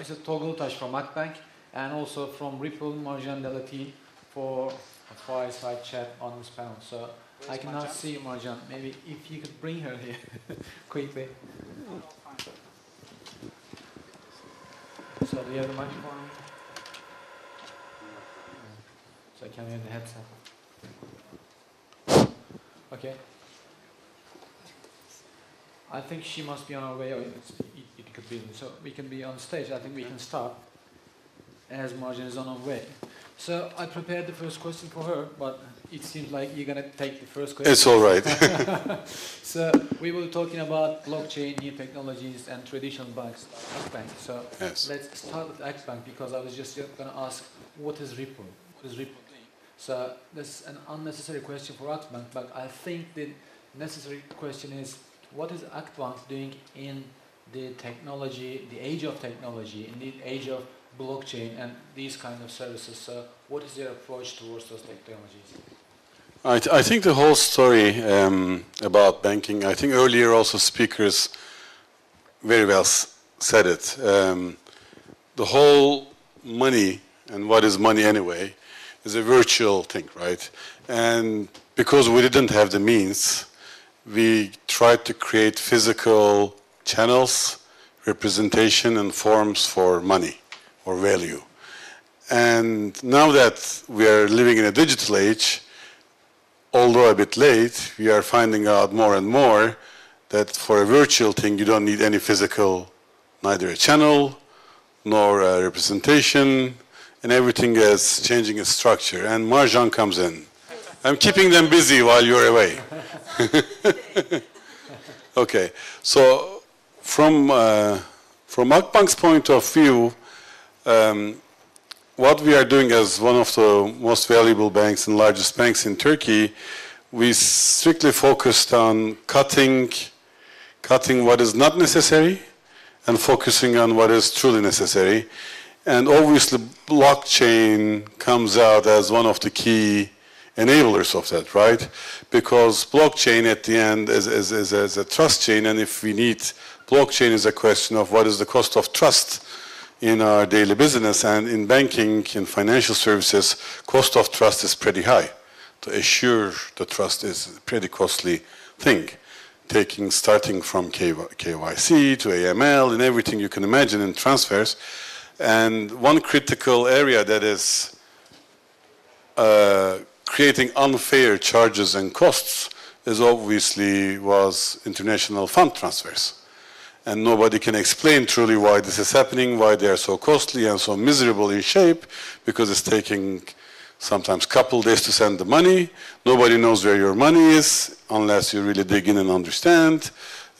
This is Tolga Ulutas from Akbank, and also from Ripple, Marjan Delatinne, for a fireside chat on this panel. So I can now see Marjan. Maybe if you could bring her here quickly. So do you have the microphone? So I can hear the headset. Okay. I think she must be on her way. It could be. So we can be on stage. I think we can start as Marjan is on her way. So I prepared the first question for her, but it seems like you're going to take the first question. It's all right. So we were talking about blockchain, new technologies, and traditional banks like Akbank. So yes. Let's start with Akbank, because I was just going to ask, what is Ripple? What is Ripple doing? So this is an unnecessary question for Akbank, but I think the necessary question is, what is Akbank doing in the technology, the age of technology, in the age of blockchain and these kind of services? So what is their approach towards those technologies? I think the whole story about banking, I think earlier also speakers very well said it. The whole money, and what is money anyway, is a virtual thing, right? And because we didn't have the means, we tried to create physical channels, representation, and forms for money or value. And now that we are living in a digital age, although a bit late, we are finding out more and more that for a virtual thing, you don't need any physical, neither a channel nor a representation, and everything is changing its structure. And Marjan comes in. I'm keeping them busy while you're away. Okay, so from Akbank's point of view, what we are doing as one of the most valuable banks and largest banks in Turkey, we strictly focused on cutting what is not necessary and focusing on what is truly necessary. And obviously, blockchain comes out as one of the key enablers of that, right? Because blockchain at the end is a trust chain, and if we need blockchain, is a question of what is the cost of trust in our daily business. And in banking, in financial services, cost of trust is pretty high. To assure the trust is a pretty costly thing, starting from KYC to AML and everything you can imagine in transfers. And one critical area that is creating unfair charges and costs was international fund transfers. And nobody can explain truly why this is happening, why they are so costly and so miserable in shape, because it's taking sometimes a couple days to send the money. Nobody knows where your money is unless you really dig in and understand.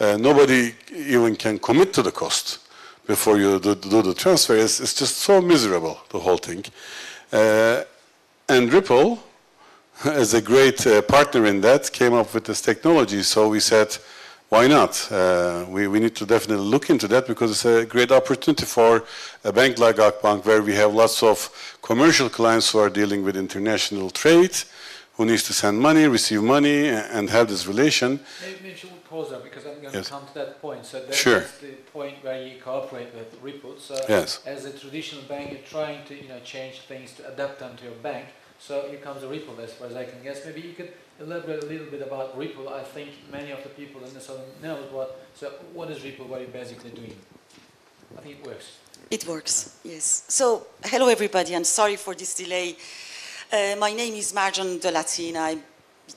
Nobody even can commit to the cost before you do the transfer. It's just so miserable, the whole thing. And Ripple, as a great partner in that, came up with this technology. So we said, why not? We need to definitely look into that, because it's a great opportunity for a bank like Akbank, where we have lots of commercial clients who are dealing with international trade, who needs to send money, receive money, and have this relation. Maybe you should pause there, because I'm going to come to that point. So that's sure. The point where you cooperate with Ripple. So yes. As a traditional bank, you're trying to change things to adapt them to your bank. So here comes Ripple, as far as I can guess. Maybe you could elaborate a little bit about Ripple. I think many of the people in the Southern know what is Ripple, what are you basically doing? I think it works. It works, yes. So, hello everybody, and sorry for this delay. My name is Marjan Delatinne. I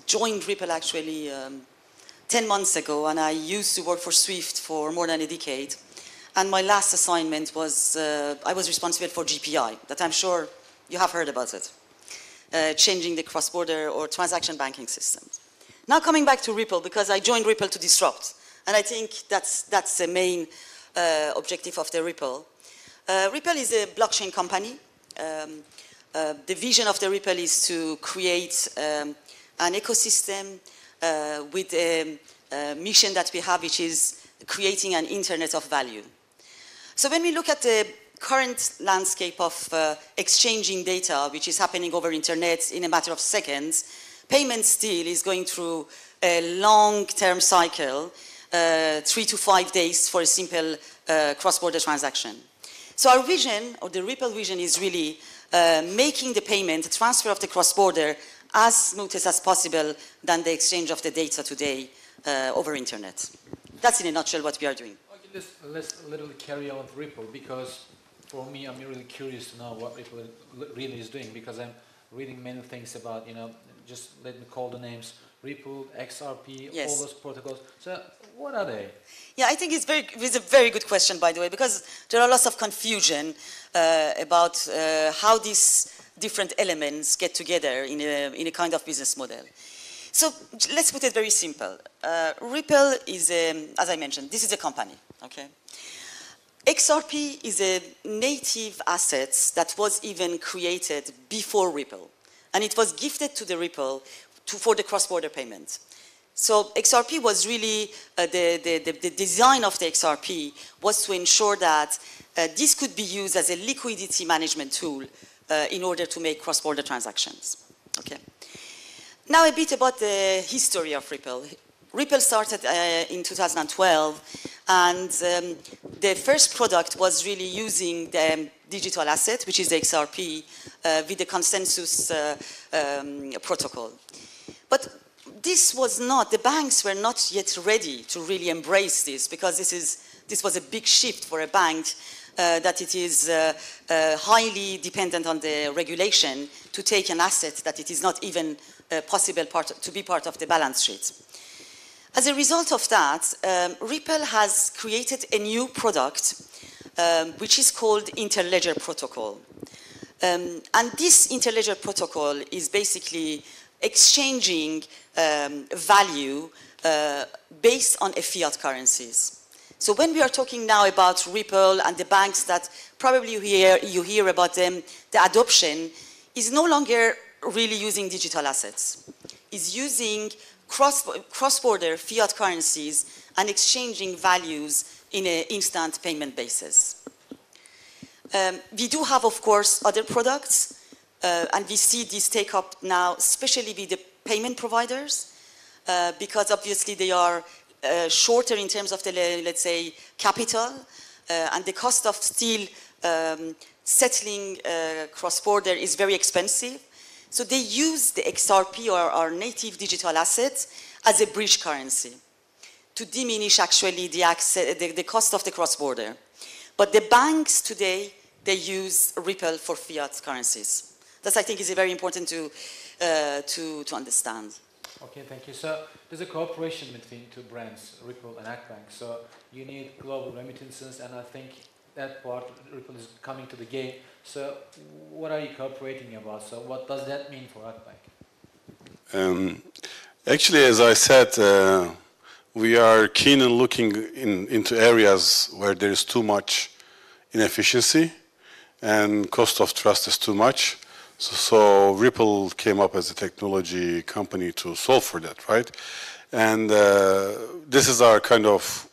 joined Ripple actually 10 months ago, and I used to work for Swift for more than a decade. And my last assignment was, I was responsible for GPI, that I'm sure you have heard about it. Changing the cross-border or transaction banking systems. Now coming back to Ripple, because I joined Ripple to disrupt, and I think that's the main objective of the Ripple. Ripple is a blockchain company. The vision of the Ripple is to create an ecosystem with a mission that we have, which is creating an internet of value. So when we look at the current landscape of exchanging data, which is happening over internet in a matter of seconds, payment still is going through a long-term cycle, 3 to 5 days for a simple cross-border transaction. So our vision, or the Ripple vision, is really making the payment, the transfer of the cross-border, as smooth as possible than the exchange of the data today over internet. That's in a nutshell what we are doing. Okay, let's literally carry on with Ripple, because for me, I'm really curious to know what Ripple really is doing, because I'm reading many things about, just let me call the names, Ripple, XRP, Yes. all those protocols. So what are they? Yeah, I think it's a very good question, by the way, because there are lots of confusion about how these different elements get together in a kind of business model. So let's put it very simple. Ripple is, as I mentioned, this is a company, okay? XRP is a native asset that was even created before Ripple, and it was gifted to the Ripple for the cross-border payment. So XRP was really, the design of the XRP was to ensure that this could be used as a liquidity management tool in order to make cross-border transactions. Okay. Now a bit about the history of Ripple. Ripple started in 2012, and the first product was really using the digital asset, which is the XRP, with the consensus protocol. But this was not, the banks were not yet ready to really embrace this, because this was a big shift for a bank, that it is highly dependent on the regulation to take an asset that it is not even possible to be part of the balance sheet. As a result of that, Ripple has created a new product, which is called Interledger Protocol. And this Interledger Protocol is basically exchanging value based on a fiat currencies. So when we are talking now about Ripple and the banks that probably you hear about them, the adoption is no longer really using digital assets. It's using cross-border fiat currencies and exchanging values in an instant payment basis. We do have, of course, other products, and we see this take up now, especially with the payment providers, because obviously they are shorter in terms of the, let's say, capital, and the cost of still settling cross-border is very expensive. So they use the XRP, or our native digital asset, as a bridge currency to diminish actually the cost of the cross-border. But the banks today, they use Ripple for fiat currencies. That, I think, is very important to understand. Okay, thank you. So there's a cooperation between two brands, Ripple and Akbank. So you need global remittances, and I think that part, Ripple is coming to the game. So what are you cooperating about? So what does that mean for Akbank? Actually, as I said, we are keen on looking into areas where there is too much inefficiency and cost of trust is too much. So Ripple came up as a technology company to solve for that, right? And this is our kind of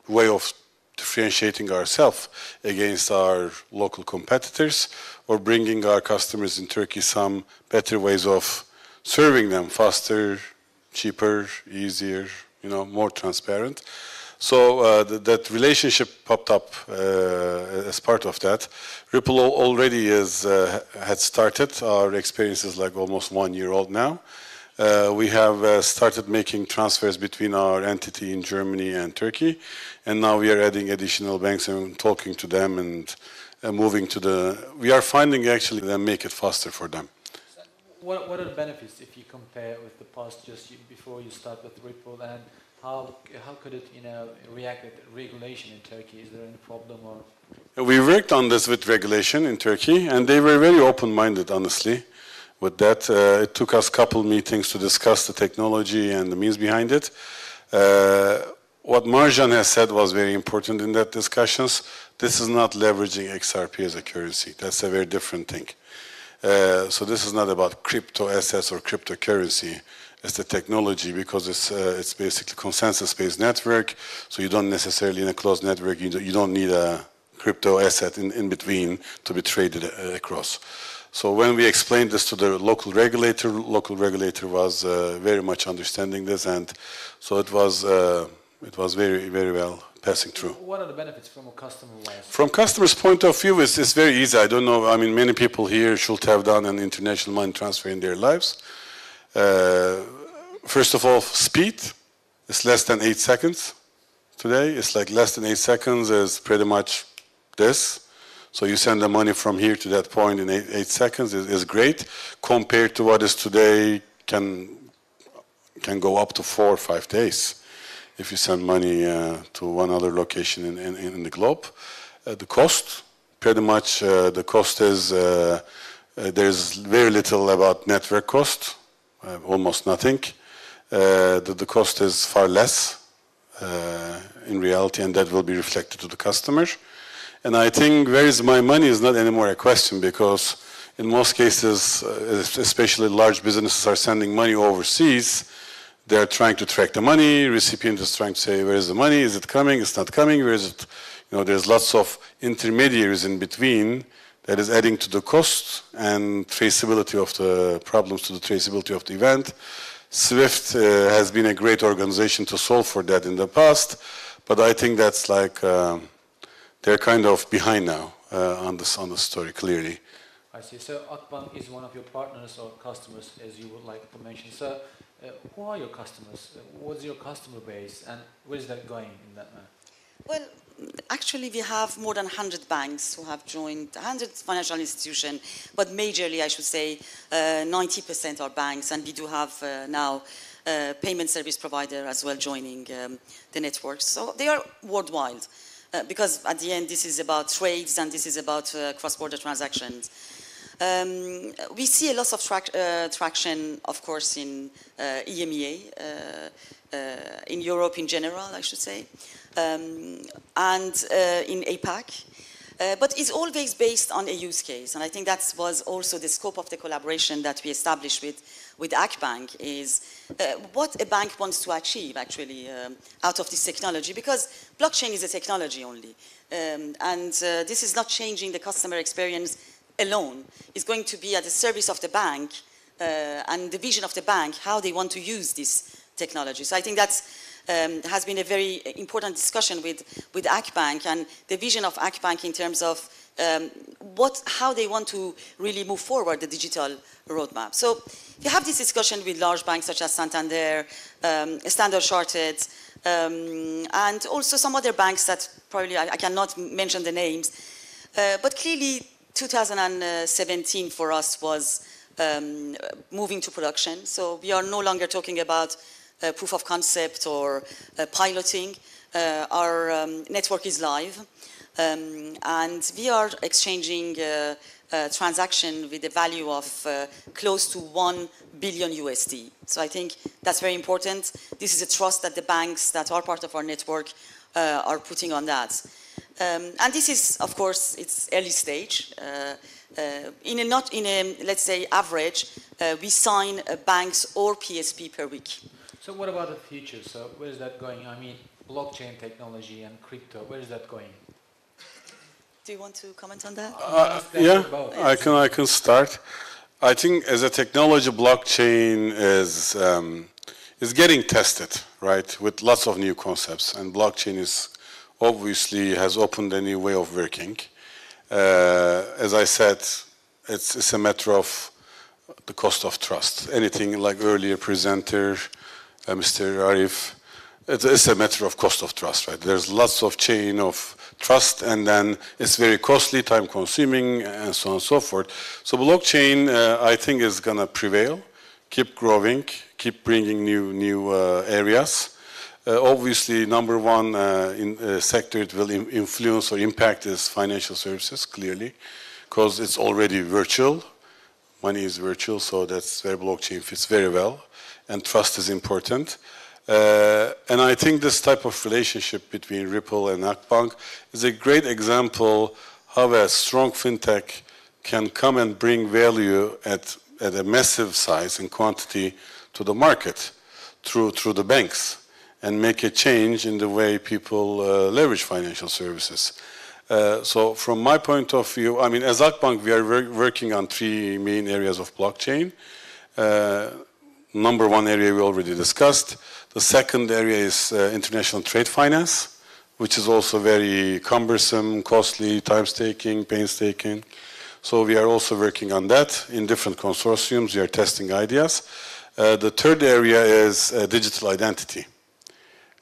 way of differentiating ourselves against our local competitors, or bringing our customers in Turkey some better ways of serving them, faster, cheaper, easier, more transparent. So that relationship popped up as part of that. Ripple already had started. Our experience is like almost 1 year old now. We have started making transfers between our entity in Germany and Turkey, and now we are adding additional banks and talking to them and moving to we are finding actually that make it faster for them. So what are the benefits if you compare with the past, just before you start with Ripple, and how could it react with regulation in Turkey? Is there any problem? Or we worked on this with regulation in Turkey, and they were very open-minded, honestly, with that. It took us a couple meetings to discuss the technology and the means behind it. What Marjan has said was very important in that discussions. This is not leveraging XRP as a currency. That's a very different thing. So this is not about crypto assets or cryptocurrency. It's the technology, because it's basically consensus-based network. So you don't necessarily, in a closed network, you don't need a crypto asset in between to be traded across. So when we explained this to the local regulator was very much understanding this, and so it was It was very, very well passing through. What are the benefits from a customer-wise? From customer's point of view, it's very easy. I don't know. I mean, many people here should have done an international money transfer in their lives. First of all, speed. It's less than 8 seconds today. It's like less than 8 seconds is pretty much this. So you send the money from here to that point in 8 seconds is great. Compared to what is today, can go up to 4 or 5 days if you send money to one other location in the globe. The cost, pretty much the cost is, there's very little about network cost, almost nothing. The cost is far less in reality, and that will be reflected to the customer. And I think where is my money is not anymore a question, because in most cases, especially large businesses are sending money overseas. They're trying to track the money. Recipient is trying to say, where is the money? Is it coming? It's not coming. Where is it? You know, there's lots of intermediaries in between that is adding to the cost and traceability of the problems to the traceability of the event. SWIFT has been a great organization to solve for that in the past, but I think that's like they're kind of behind now on the story, clearly. I see. So Akbank is one of your partners or customers, as you would like to mention. So who are your customers? What's your customer base, and where is that going in that manner? Well, actually, we have more than 100 banks who have joined, 100 financial institutions, but majorly, I should say, 90% are banks, and we do have now payment service provider as well joining the network. So they are worldwide, because at the end, this is about trades and this is about cross-border transactions. We see a lot of traction, of course, in EMEA, in Europe in general, I should say, and in APAC. But it's always based on a use case. And I think that was also the scope of the collaboration that we established with Akbank, is what a bank wants to achieve, actually, out of this technology. Because blockchain is a technology only. And this is not changing the customer experience alone. It's going to be at the service of the bank and the vision of the bank, how they want to use this technology. So I think that's has been a very important discussion with Akbank, and the vision of Akbank in terms of how they want to really move forward the digital roadmap. So you have this discussion with large banks such as Santander, Standard Chartered, and also some other banks that probably I cannot mention the names. But clearly 2017 for us was moving to production. So we are no longer talking about proof of concept or piloting. Our network is live, and we are exchanging transaction with a value of close to $1 billion USD. So I think that's very important. This is a trust that the banks that are part of our network are putting on that. And this is, of course, it's early stage. Let's say, average, we sign banks or PSP per week. So what about the future? So where is that going? I mean, blockchain technology and crypto, where is that going? Do you want to comment on that? Yeah, I can start. I think as a technology, blockchain is getting tested, right, with lots of new concepts, and blockchain is obviously has opened a new way of working. As I said, it's a matter of the cost of trust. Anything like earlier presenter, Mr. Arif, it's a matter of cost of trust, right? There's lots of chain of trust, and then it's very costly, time-consuming, and so on and so forth. So blockchain, I think, is going to prevail, keep growing, keep bringing new areas. Obviously, number one sector it will influence or impact is financial services, clearly, because it's already virtual. Money is virtual, so that's where blockchain fits very well, and trust is important. And I think this type of relationship between Ripple and Akbank is a great example how a strong fintech can come and bring value at a massive size and quantity to the market through the banks, and make a change in the way people leverage financial services. So from my point of view, I mean, as Akbank, we are working on 3 main areas of blockchain. Number one area we already discussed. The second area is international trade finance, which is also very cumbersome, costly, time-taking, painstaking. So we are also working on that in different consortiums. We are testing ideas. The third area is digital identity.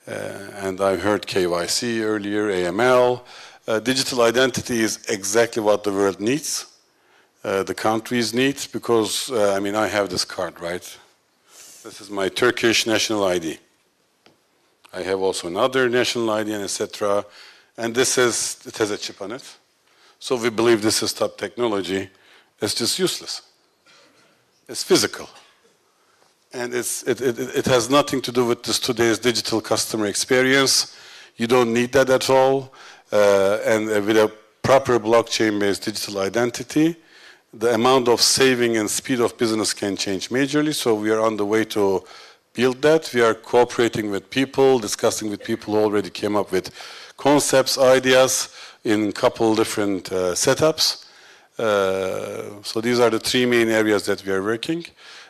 And I heard KYC earlier, AML. Digital identity is exactly what the world needs. The countries need, because, I mean, I have this card, right? This is my Turkish national ID. I have also another national ID, and etc. And it has a chip on it. So we believe this is top technology. It's just useless. It's physical. And it has nothing to do with today's digital customer experience. You don't need that at all. And with a proper blockchain-based digital identity, the amount of saving and speed of business can change majorly. So we are on the way to build that. We are cooperating with people, discussing with people who already came up with concepts, ideas in a couple different setups. So these are the three main areas that we are working.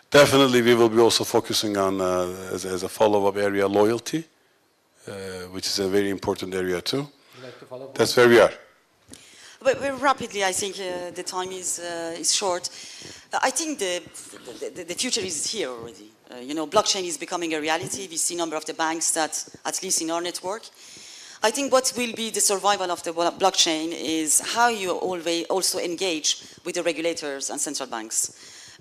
Definitely, we will be also focusing on, as a follow-up area, loyalty, which is a very important area too. Would you like to follow up? That's where we are. But very rapidly, I think the time is short. I think the future is here already. You know, blockchain is becoming a reality. We see a number of the banks that, at least in our network. I think what will be the survival of the blockchain is how you always also engage with the regulators and central banks.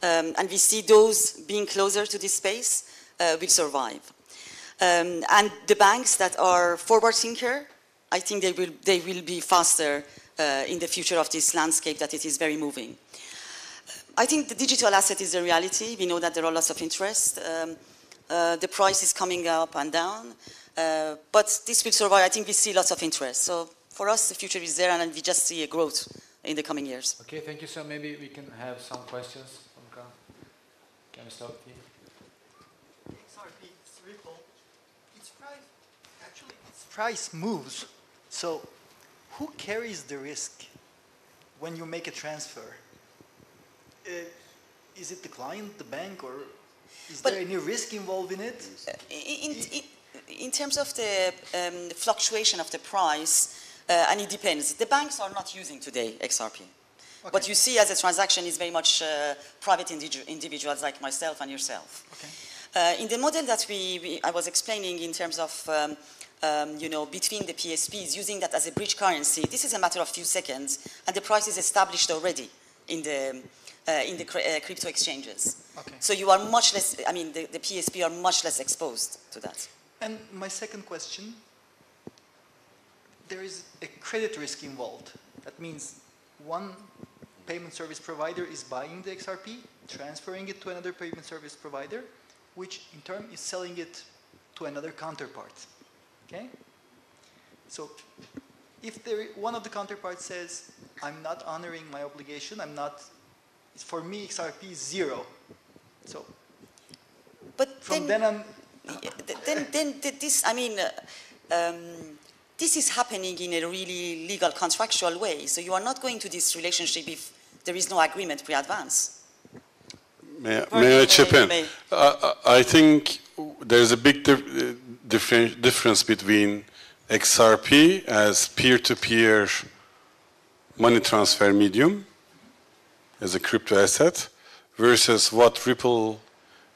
And we see those being closer to this space will survive. And the banks that are forward thinker, I think they will be faster in the future of this landscape, that it is very moving. I think the digital asset is a reality. We know that there are lots of interest. The price is coming up and down. But this will survive. I think we see lots of interest. So for us, the future is there, and we just see a growth in the coming years. Okay, thank you. So maybe we can have some questions. Can we start with you? XRP, it's Ripple. Its price moves. So who carries the risk when you make a transfer? Is it the client, the bank, or is there any risk involved in it? In terms of the fluctuation of the price, and it depends. The banks are not using today XRP. Okay. What you see as a transaction is very much private individuals like myself and yourself. Okay. In the model that I was explaining in terms of you know, between the PSPs, using that as a bridge currency, this is a matter of few seconds, and the price is established already in the crypto exchanges. Okay. So you are much less, I mean, the PSP are much less exposed to that. And my second question, there is a credit risk involved. That means one payment service provider is buying the XRP, transferring it to another payment service provider, which in turn is selling it to another counterpart. Okay? So if one of the counterparts says, I'm not honoring my obligation, for me XRP is zero. So but from then on, then this, I mean, this is happening in a really legal, contractual way. So you are not going to this relationship if there is no agreement pre-advance. May I chip in? I think there's a big difference between XRP as peer-to-peer money transfer medium as a crypto asset versus what Ripple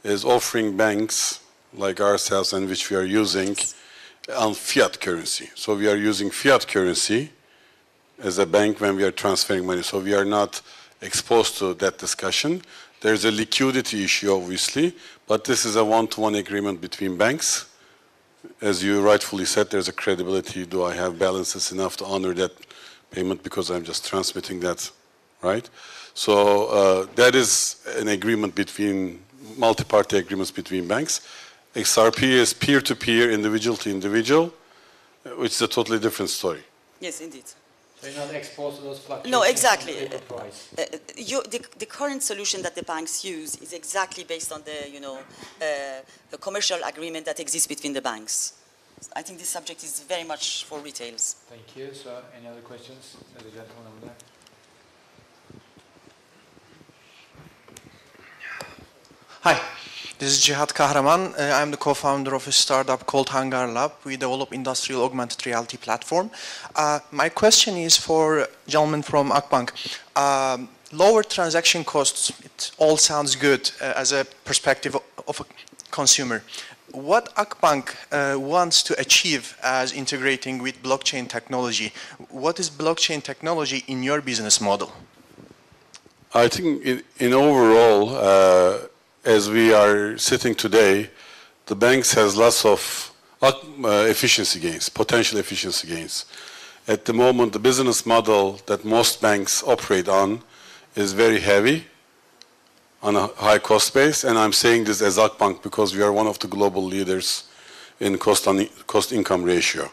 is offering banks like ourselves and which we are using on fiat currency. So we are using fiat currency as a bank when we are transferring money. So we are not exposed to that discussion. There's a liquidity issue, obviously, but this is a one-to-one agreement between banks. As you rightfully said, there's a credibility. Do I have balances enough to honor that payment because I'm just transmitting that, right? So that is an agreement between, multi-party agreements between banks. XRP is peer-to-peer, individual to individual, which is a totally different story. Yes, indeed. So you're not exposed to those fluctuations. No, exactly. In the price. The current solution that the banks use is exactly based on the, you know, the commercial agreement that exists between the banks. I think this subject is very much for retails. Thank you. So any other questions? There's a gentleman over there. Hi. This is Cihat Kahraman. I'm the co-founder of a startup called Hangar Lab. We develop industrial augmented reality platform. My question is for gentlemen from Akbank. Lower transaction costs, it all sounds good as a perspective of a consumer. What Akbank wants to achieve as integrating with blockchain technology? What is blockchain technology in your business model? I think in overall, as we are sitting today, the banks has lots of efficiency gains, potential efficiency gains. At the moment, the business model that most banks operate on is very heavy on a high cost base, and I'm saying this as Akbank because we are one of the global leaders in cost-income ratio.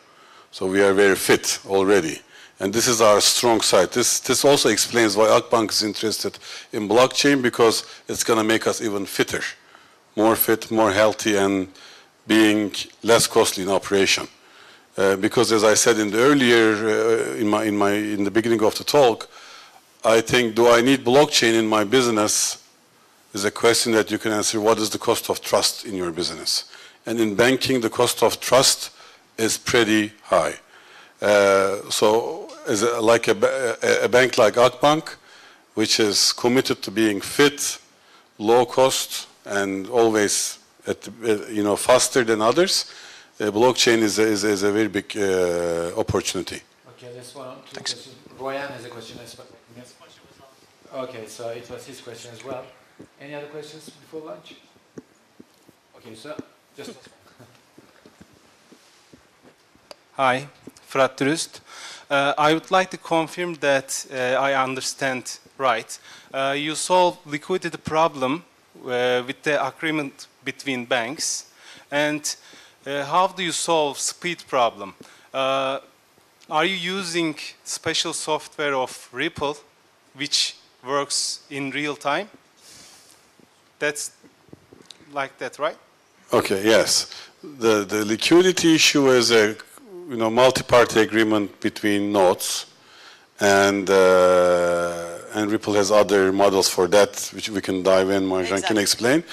So we are very fit already. And this is our strong side. This also explains why Akbank is interested in blockchain, because it's going to make us even fitter, more fit, more healthy, and being less costly in operation. Because as I said in the earlier, in the beginning of the talk, I think, do I need blockchain in my business is a question that you can answer. What is the cost of trust in your business? And in banking, the cost of trust is pretty high. So like a bank like Akbank, which is committed to being fit, low cost, and always faster than others, blockchain is a very big opportunity. Okay, this one. Thanks. Royan has a question as well. Yes. Okay, so it was his question as well. Any other questions before lunch? Okay, so just. Hi, Fırat Dürüst. I would like to confirm that I understand right. You solve liquidity problem with the agreement between banks, and how do you solve speed problem? Are you using special software of Ripple, which works in real time? That's like that, right? Okay, yes. The liquidity issue is a multi-party agreement between nodes, and Ripple has other models for that, which we can dive in. Marjan can explain.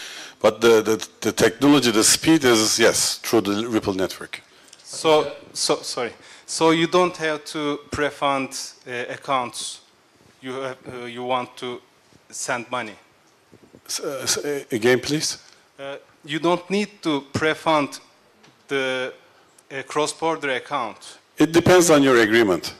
But the technology, the speed is, yes, through the Ripple network. Sorry. So you don't have to pre-fund accounts. You want to send money. Again, please. You don't need to pre-fund the cross-border account. It depends on your agreement.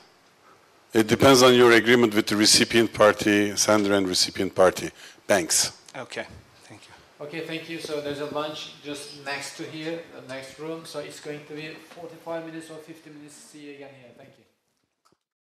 It depends on your agreement with the recipient party, sender and recipient party, banks. Okay, thank you. Okay, thank you. So there's a lunch just next to here, the next room. So it's going to be 45 minutes or 50 minutes. See you again here. Thank you.